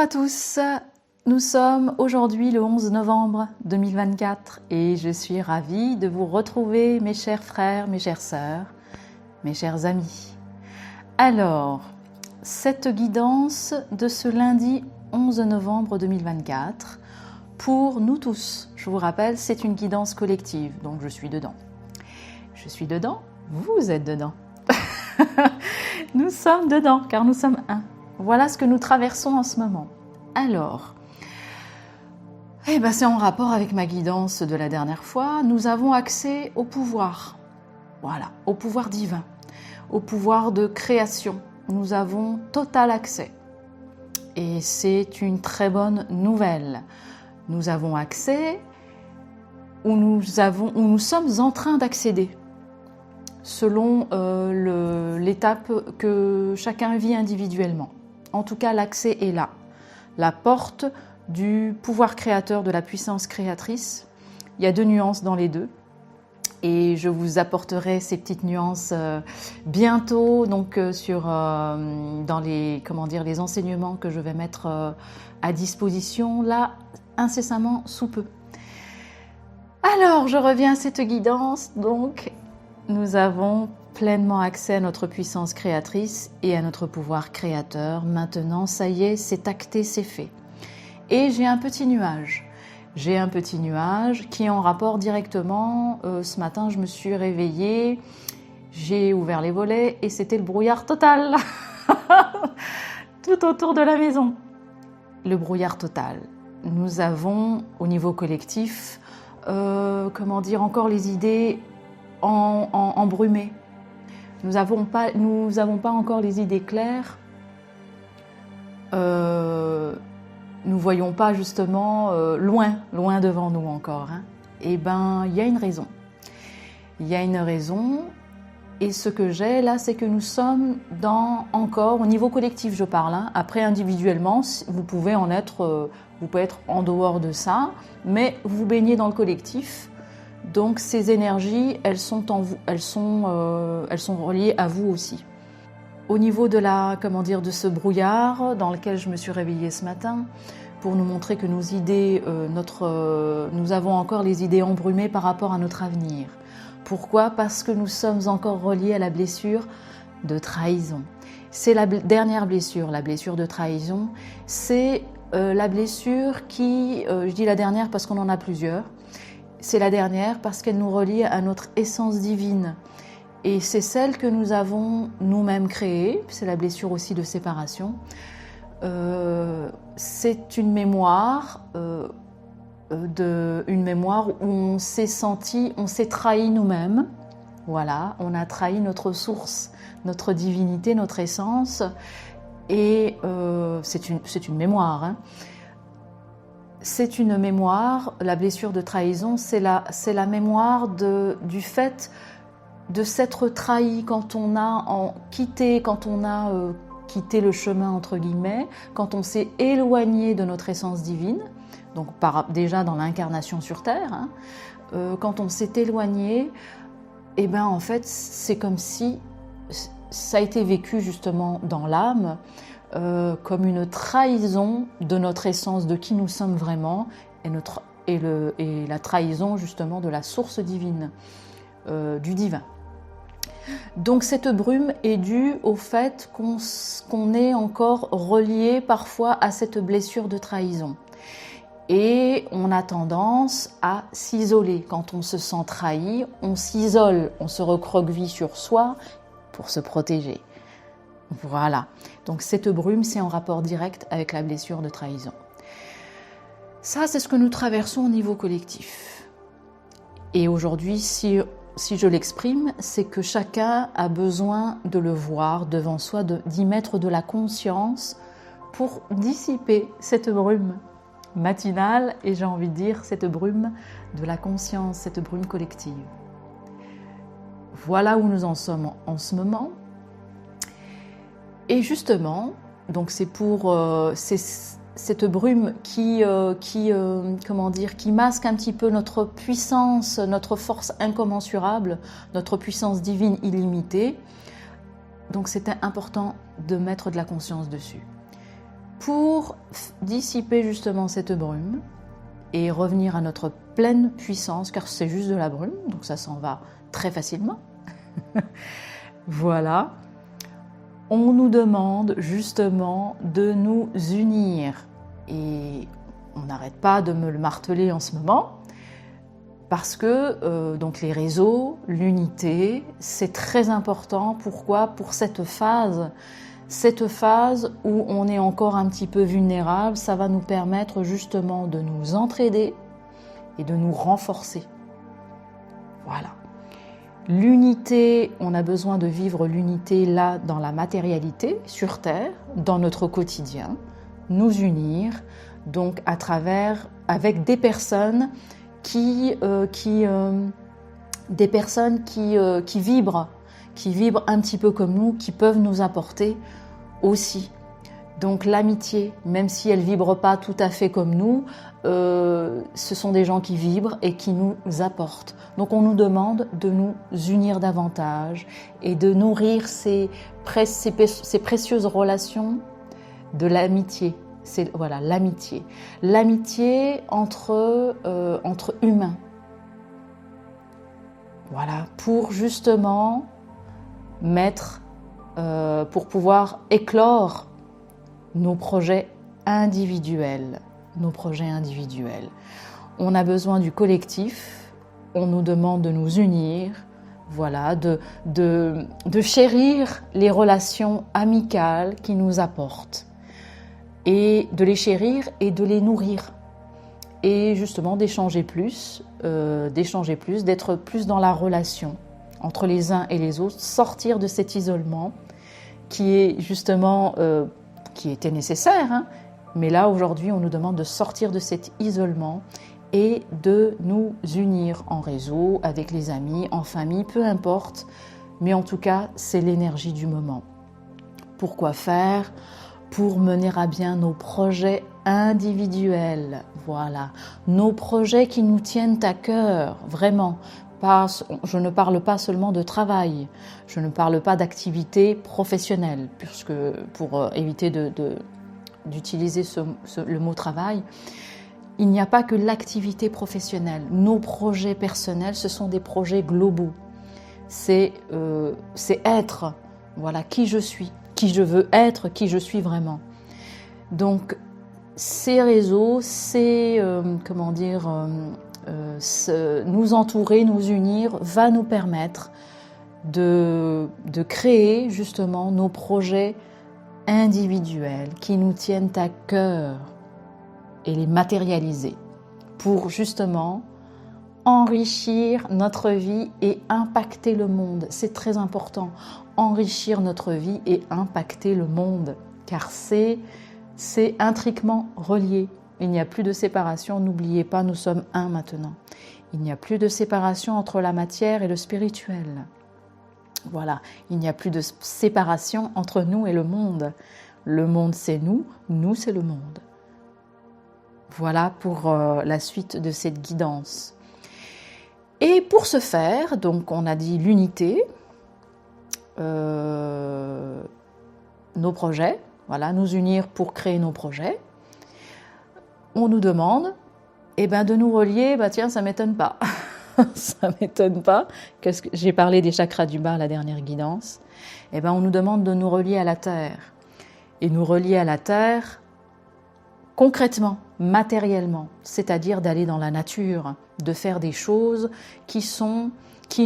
à tous, nous sommes aujourd'hui le 11 novembre 2024 et je suis ravie de vous retrouver mes chers frères, mes chères sœurs, mes chers amis. Alors, cette guidance de ce lundi 11 novembre 2024, pour nous tous, je vous rappelle, c'est une guidance collective, donc je suis dedans. Je suis dedans, vous êtes dedans. Nous sommes dedans, car nous sommes un. Voilà ce que nous traversons en ce moment. Alors, c'est en rapport avec ma guidance de la dernière fois. Nous avons accès au pouvoir. Voilà, au pouvoir divin, au pouvoir de création. Nous avons total accès. Et c'est une très bonne nouvelle. Nous avons accès où nous sommes en train d'accéder, selon l'étape que chacun vit individuellement. En tout cas, l'accès est là. La porte du pouvoir créateur, de la puissance créatrice. Il y a deux nuances dans les deux. Et je vous apporterai ces petites nuances bientôt, donc dans les enseignements que je vais mettre à disposition, là, incessamment sous peu. Alors, je reviens à cette guidance. Donc, nous avons pleinement accès à notre puissance créatrice et à notre pouvoir créateur. Maintenant, ça y est, c'est acté, c'est fait. Et j'ai un petit nuage. J'ai un petit nuage qui est en rapport directement. Ce matin, je me suis réveillée, j'ai ouvert les volets et c'était le brouillard total. Tout autour de la maison. Le brouillard total. Nous avons, au niveau collectif, encore les idées embrumées. Nous n'avons pas encore les idées claires. Nous voyons pas justement loin devant nous encore. Il y a une raison. Il y a une raison. Et ce que j'ai là, c'est que nous sommes encore, au niveau collectif je parle, après individuellement, vous pouvez être en dehors de ça, mais vous baignez dans le collectif. Donc ces énergies, elles sont en vous, elles sont reliées à vous aussi. Au niveau de de ce brouillard dans lequel je me suis réveillée ce matin, pour nous montrer que nos idées, nous avons encore les idées embrumées par rapport à notre avenir. Pourquoi ? Parce que nous sommes encore reliés à la blessure de trahison. C'est la dernière blessure, la blessure de trahison. C'est la blessure qui, je dis la dernière parce qu'on en a plusieurs, c'est la dernière parce qu'elle nous relie à notre essence divine. Et c'est celle que nous avons nous-mêmes créée, c'est la blessure aussi de séparation. C'est une mémoire, où on s'est trahi nous-mêmes. Voilà, on a trahi notre source, notre divinité, notre essence. Et c'est une mémoire. C'est une mémoire, la blessure de trahison, c'est la mémoire du fait de s'être trahi quand on a quitté le chemin entre guillemets, quand on s'est éloigné de notre essence divine, donc déjà dans l'incarnation sur Terre, quand on s'est éloigné, en fait c'est comme si ça a été vécu justement dans l'âme, comme une trahison de notre essence, de qui nous sommes vraiment, et la trahison justement de la source divine, du divin. Donc cette brume est due au fait qu'on est encore relié parfois à cette blessure de trahison. Et on a tendance à s'isoler. Quand on se sent trahi, on s'isole, on se recroqueville sur soi pour se protéger. Voilà, donc cette brume, c'est en rapport direct avec la blessure de trahison. Ça, c'est ce que nous traversons au niveau collectif. Et aujourd'hui, si je l'exprime, c'est que chacun a besoin de le voir devant soi, d'y mettre de la conscience pour dissiper cette brume matinale, et j'ai envie de dire cette brume de la conscience, cette brume collective. Voilà où nous en sommes en ce moment. Et justement, donc c'est cette brume qui masque un petit peu notre puissance, notre force incommensurable, notre puissance divine illimitée. Donc c'était important de mettre de la conscience dessus. pour dissiper justement cette brume et revenir à notre pleine puissance, car c'est juste de la brume, donc ça s'en va très facilement. Voilà. On nous demande justement de nous unir. Et on n'arrête pas de me le marteler en ce moment, parce que donc les réseaux, l'unité, c'est très important. Pourquoi? Pour cette phase où on est encore un petit peu vulnérable, ça va nous permettre justement de nous entraider et de nous renforcer. Voilà. L'unité, on a besoin de vivre l'unité là dans la matérialité, sur Terre, dans notre quotidien, nous unir, donc à travers, avec des personnes qui vibrent un petit peu comme nous, qui peuvent nous apporter aussi. Donc l'amitié, même si elle vibre pas tout à fait comme nous, ce sont des gens qui vibrent et qui nous apportent. Donc on nous demande de nous unir davantage et de nourrir ces précieuses relations de l'amitié. C'est voilà, l'amitié. L'amitié entre humains. Voilà, pour justement pour pouvoir éclore nos projets individuels. On a besoin du collectif, on nous demande de nous unir, voilà, de chérir les relations amicales qui nous apportent, et de les chérir et de les nourrir, et justement d'échanger plus, d'être plus dans la relation entre les uns et les autres, sortir de cet isolement qui est justement, qui était nécessaire, hein. Mais là aujourd'hui on nous demande de sortir de cet isolement et de nous unir en réseau, avec les amis, en famille, peu importe, mais en tout cas c'est l'énergie du moment. Pourquoi faire? Pour mener à bien nos projets individuels, voilà, nos projets qui nous tiennent à cœur, vraiment. Je ne parle pas seulement de travail, je ne parle pas d'activité professionnelle, puisque pour éviter d'utiliser le mot travail, il n'y a pas que l'activité professionnelle. Nos projets personnels, ce sont des projets globaux. C'est être, voilà, qui je suis, qui je veux être, qui je suis vraiment. Donc, ces réseaux, nous entourer, nous unir, va nous permettre de créer justement nos projets individuels qui nous tiennent à cœur et les matérialiser pour justement enrichir notre vie et impacter le monde. C'est très important, enrichir notre vie et impacter le monde, car c'est intriquement relié. Il n'y a plus de séparation, n'oubliez pas, nous sommes un maintenant. Il n'y a plus de séparation entre la matière et le spirituel. Voilà, il n'y a plus de séparation entre nous et le monde. Le monde c'est nous, nous c'est le monde. Voilà pour la suite de cette guidance. Et pour ce faire, donc on a dit l'unité, nos projets, voilà, nous unir pour créer nos projets. On nous demande de nous relier, tiens, ça ne m'étonne pas. Ça ne m'étonne pas, j'ai parlé des chakras du bas à la dernière guidance. On nous demande de nous relier à la Terre. Et nous relier à la Terre concrètement, matériellement, c'est-à-dire d'aller dans la nature, de faire des choses qui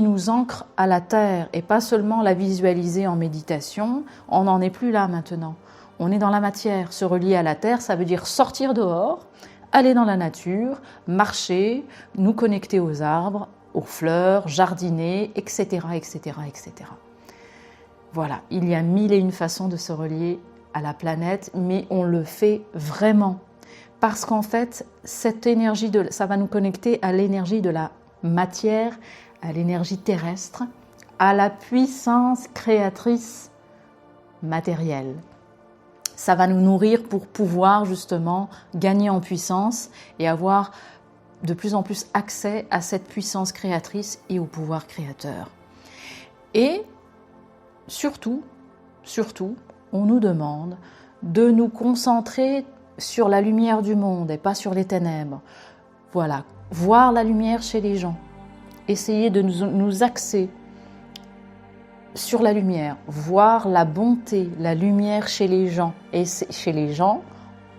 nous ancrent à la Terre et pas seulement la visualiser en méditation. On n'en est plus là maintenant. On est dans la matière. Se relier à la Terre, ça veut dire sortir dehors, aller dans la nature, marcher, nous connecter aux arbres, aux fleurs, jardiner, etc., etc., etc. Voilà, il y a 1001 façons de se relier à la planète, mais on le fait vraiment. Parce qu'en fait, cette énergie, ça va nous connecter à l'énergie de la matière, à l'énergie terrestre, à la puissance créatrice matérielle. Ça va nous nourrir pour pouvoir justement gagner en puissance et avoir de plus en plus accès à cette puissance créatrice et au pouvoir créateur. Et surtout, on nous demande de nous concentrer sur la lumière du monde et pas sur les ténèbres. Voilà, voir la lumière chez les gens, essayer de nous axer sur la lumière, voir la bonté, la lumière chez les gens, et chez les gens,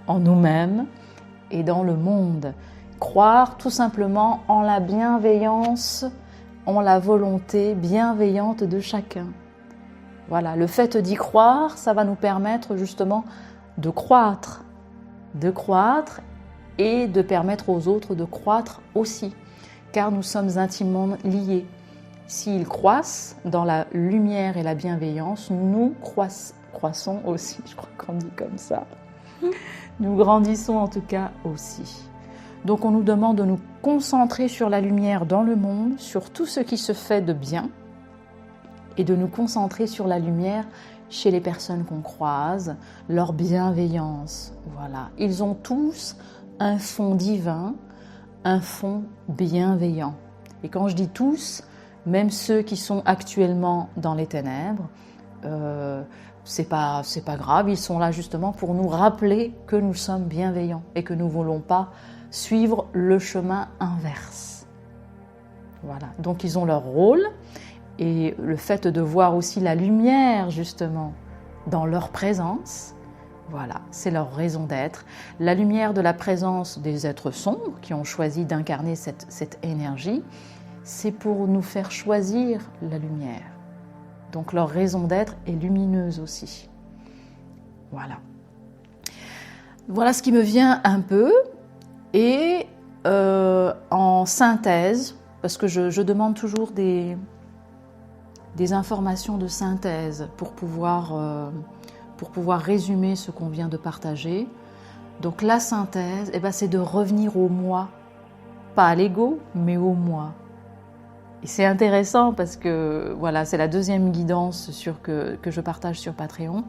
en nous-mêmes et dans le monde. Croire tout simplement en la bienveillance, en la volonté bienveillante de chacun. Voilà, le fait d'y croire, ça va nous permettre justement de croître et de permettre aux autres de croître aussi, car nous sommes intimement liés. S'ils croissent dans la lumière et la bienveillance, nous croissons aussi, je crois qu'on dit comme ça. Nous grandissons en tout cas aussi. Donc on nous demande de nous concentrer sur la lumière dans le monde, sur tout ce qui se fait de bien, et de nous concentrer sur la lumière chez les personnes qu'on croise, leur bienveillance. Voilà, ils ont tous un fond divin, un fond bienveillant. Et quand je dis tous, même ceux qui sont actuellement dans les ténèbres, c'est pas grave, ils sont là justement pour nous rappeler que nous sommes bienveillants et que nous ne voulons pas suivre le chemin inverse. Voilà, donc ils ont leur rôle, et le fait de voir aussi la lumière justement dans leur présence, voilà, c'est leur raison d'être. La lumière de la présence des êtres sombres qui ont choisi d'incarner cette énergie, c'est pour nous faire choisir la lumière. Donc leur raison d'être est lumineuse aussi. Voilà. Voilà ce qui me vient un peu. Et en synthèse, parce que je demande toujours des informations de synthèse pour pouvoir résumer ce qu'on vient de partager. Donc la synthèse, c'est de revenir au moi, pas à l'ego, mais au moi. Et c'est intéressant parce que voilà, c'est la deuxième guidance que je partage sur Patreon.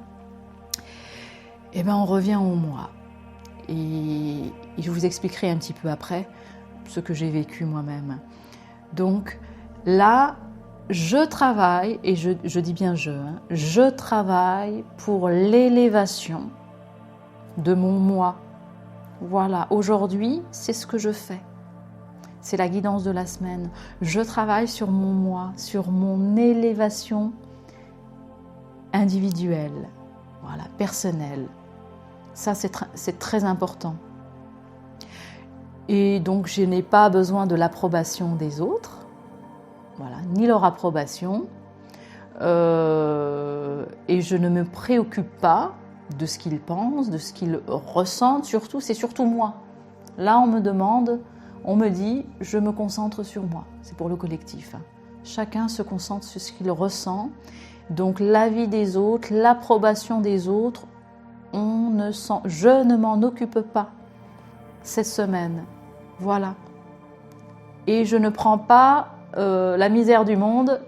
On revient au moi. Et je vous expliquerai un petit peu après ce que j'ai vécu moi-même. Donc là, je travaille, et je dis bien je travaille pour l'élévation de mon moi. Voilà, aujourd'hui, c'est ce que je fais. C'est la guidance de la semaine. Je travaille sur mon moi, sur mon élévation individuelle, voilà, personnelle. Ça, c'est très important. Et donc, je n'ai pas besoin de l'approbation des autres, voilà, ni leur approbation. Et je ne me préoccupe pas de ce qu'ils pensent, de ce qu'ils ressentent. Surtout, c'est surtout moi. Là, on me dit, je me concentre sur moi. C'est pour le collectif. Chacun se concentre sur ce qu'il ressent. Donc, l'avis des autres, l'approbation des autres, je ne m'en occupe pas cette semaine. Voilà. Et je ne prends pas la misère du monde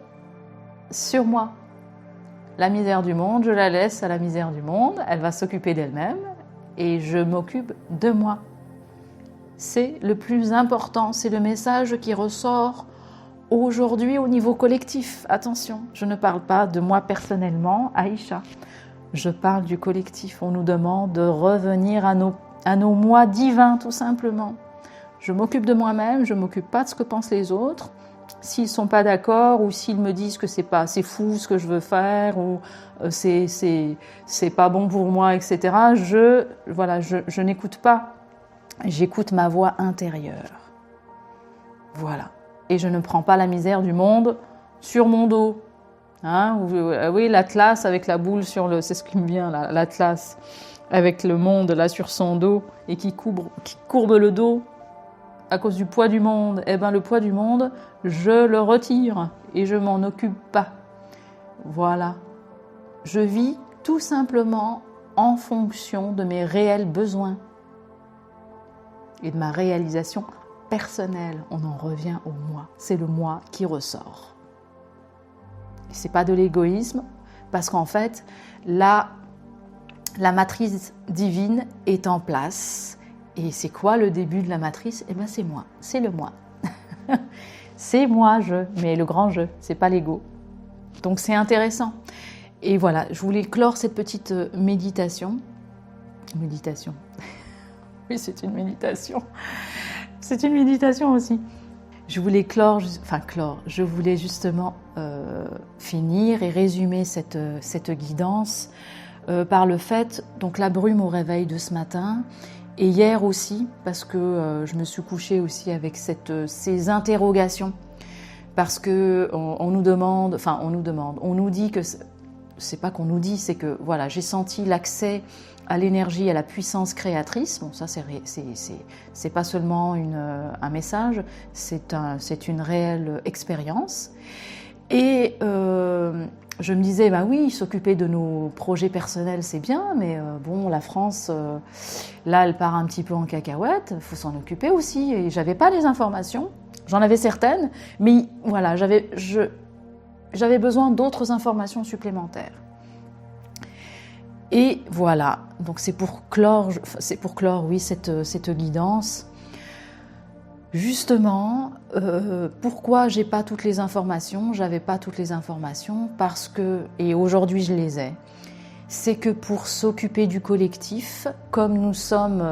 sur moi. La misère du monde, je la laisse à la misère du monde. Elle va s'occuper d'elle-même et je m'occupe de moi. C'est le plus important, c'est le message qui ressort aujourd'hui au niveau collectif. Attention, je ne parle pas de moi personnellement, Aïcha. Je parle du collectif. On nous demande de revenir à nos moi divins, tout simplement. Je m'occupe de moi-même, je ne m'occupe pas de ce que pensent les autres. S'ils ne sont pas d'accord ou s'ils me disent que c'est fou ce que je veux faire ou c'est pas bon pour moi, etc., je n'écoute pas. J'écoute ma voix intérieure. Voilà. Et je ne prends pas la misère du monde sur mon dos. Oui, l'Atlas avec la boule c'est ce qui me vient là, l'Atlas avec le monde là sur son dos et qui courbe le dos à cause du poids du monde. Le poids du monde, je le retire et je m'en occupe pas. Voilà. Je vis tout simplement en fonction de mes réels besoins et de ma réalisation personnelle. On en revient au moi. C'est le moi qui ressort. C'est pas de l'égoïsme, parce qu'en fait, la matrice divine est en place. Et c'est quoi le début de la matrice ? C'est moi, c'est le moi. C'est moi, mais le grand je, c'est pas l'ego. Donc c'est intéressant. Et voilà, je voulais clore cette petite méditation Méditation. Oui, c'est une méditation. C'est une méditation aussi. Je voulais je voulais justement finir et résumer cette guidance par le fait, donc la brume au réveil de ce matin, et hier aussi, parce que je me suis couchée aussi avec ces interrogations, parce que on nous dit que, c'est pas qu'on nous dit, c'est que voilà, j'ai senti l'accès à l'énergie, à la puissance créatrice. Bon, ça c'est pas seulement un message, c'est une réelle expérience. Et je me disais, bah oui, s'occuper de nos projets personnels, c'est bien, mais bon, la France, là, elle part un petit peu en cacahuète, il faut s'en occuper aussi. Et j'avais pas les informations, j'en avais certaines, mais voilà, j'avais besoin d'autres informations supplémentaires. Et voilà, donc c'est pour clore, oui, cette guidance. Justement, pourquoi j'avais pas toutes les informations, parce que, et aujourd'hui je les ai, c'est que pour s'occuper du collectif, comme nous sommes,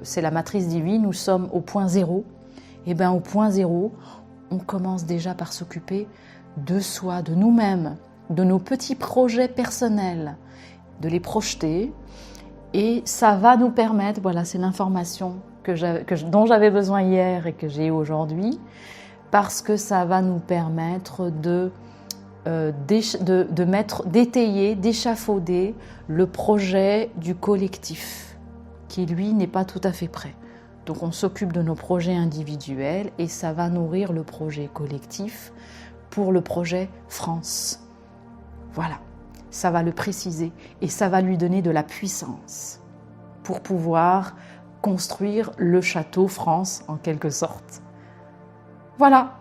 c'est la matrice divine, nous sommes au point zéro, et bien au point zéro, on commence déjà par s'occuper de soi, de nous-mêmes, de nos petits projets personnels, de les projeter, et ça va nous permettre, voilà, c'est l'information dont j'avais besoin hier et que j'ai aujourd'hui, parce que ça va nous permettre d'étayer, d'échafauder le projet du collectif, qui lui n'est pas tout à fait prêt. Donc on s'occupe de nos projets individuels et ça va nourrir le projet collectif pour le projet France. Voilà, ça va le préciser et ça va lui donner de la puissance pour pouvoir construire le château France en quelque sorte. Voilà,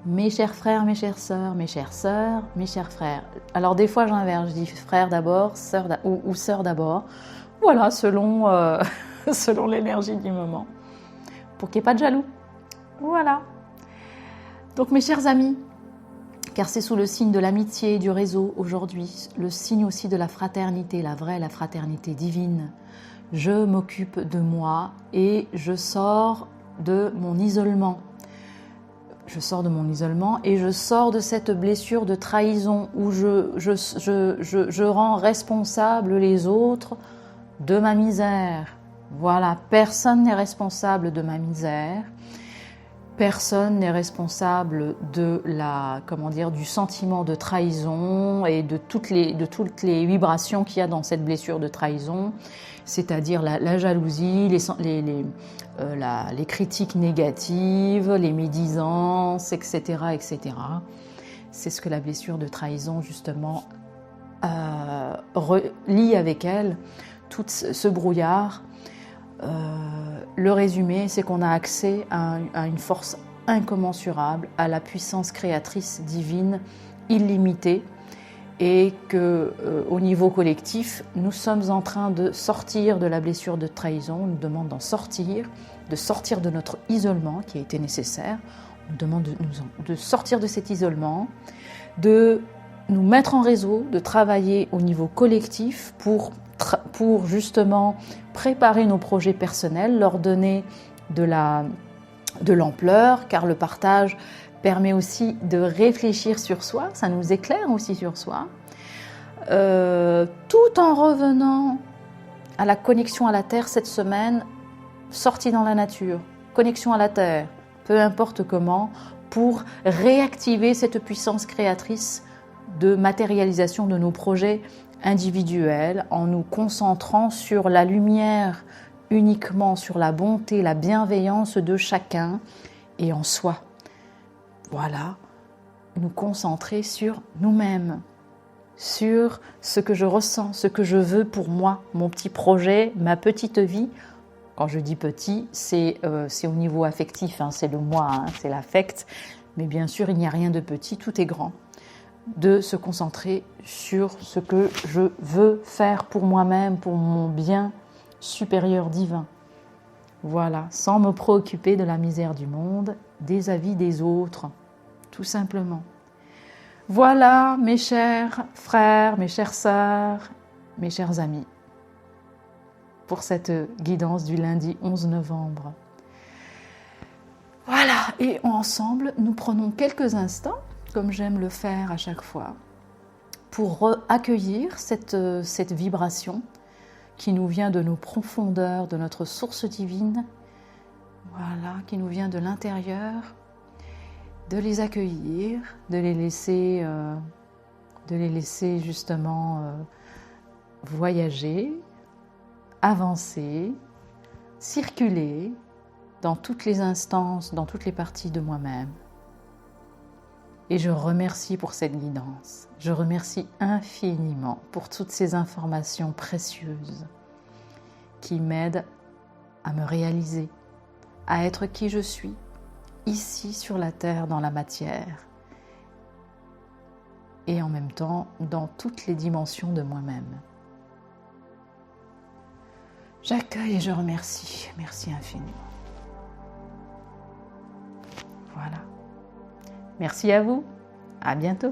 mes chers frères, mes chères sœurs, mes chères sœurs, mes chers frères. Alors des fois j'inverse, je dis frère d'abord, sœur ou sœur d'abord. Voilà, selon l'énergie du moment, pour qu'il n'y ait pas de jaloux. Voilà. Donc mes chers amis, car c'est sous le signe de l'amitié et du réseau aujourd'hui, le signe aussi de la fraternité, la fraternité divine. Je m'occupe de moi et je sors de mon isolement. Je sors de cette blessure de trahison où je rends responsable les autres de ma misère. Voilà, personne n'est responsable de ma misère. Personne n'est responsable du sentiment de trahison et de toutes les vibrations qu'il y a dans cette blessure de trahison, c'est-à-dire la jalousie, les critiques négatives, les médisances, etc., etc. C'est ce que la blessure de trahison, justement, lie avec elle, tout ce brouillard. Le résumé, c'est qu'on a accès à une force incommensurable, à la puissance créatrice divine illimitée, et que au niveau collectif, nous sommes en train de sortir de la blessure de trahison. On nous demande de sortir de notre isolement qui a été nécessaire. On nous demande de sortir de cet isolement, de nous mettre en réseau, de travailler au niveau collectif pour justement préparer nos projets personnels, leur donner de l'ampleur, car le partage permet aussi de réfléchir sur soi, ça nous éclaire aussi sur soi, tout en revenant à la connexion à la Terre cette semaine, sortie dans la nature, connexion à la Terre, peu importe comment, pour réactiver cette puissance créatrice de matérialisation de nos projets individuels en nous concentrant sur la lumière, uniquement sur la bonté, la bienveillance de chacun et en soi. Voilà, nous concentrer sur nous-mêmes, sur ce que je ressens, ce que je veux pour moi, mon petit projet, ma petite vie. Quand je dis petit, c'est au niveau affectif, c'est le moi, c'est l'affect. Mais bien sûr, il n'y a rien de petit, tout est grand. De se concentrer sur ce que je veux faire pour moi-même, pour mon bien supérieur divin. Voilà, sans me préoccuper de la misère du monde, des avis des autres, tout simplement. Voilà, mes chers frères, mes chères sœurs, mes chers amis. pour cette guidance du lundi 11 novembre. Voilà, et ensemble, nous prenons quelques instants, comme j'aime le faire à chaque fois, pour accueillir cette vibration qui nous vient de nos profondeurs, de notre source divine, voilà, qui nous vient de l'intérieur, de les accueillir, de les laisser justement voyager, avancer, circuler dans toutes les instances, dans toutes les parties de moi-même. Et je remercie pour cette guidance. Je remercie infiniment pour toutes ces informations précieuses qui m'aident à me réaliser, à être qui je suis, ici sur la terre, dans la matière, et en même temps dans toutes les dimensions de moi-même. J'accueille et je remercie. Merci infiniment. Voilà. Merci à vous. À bientôt.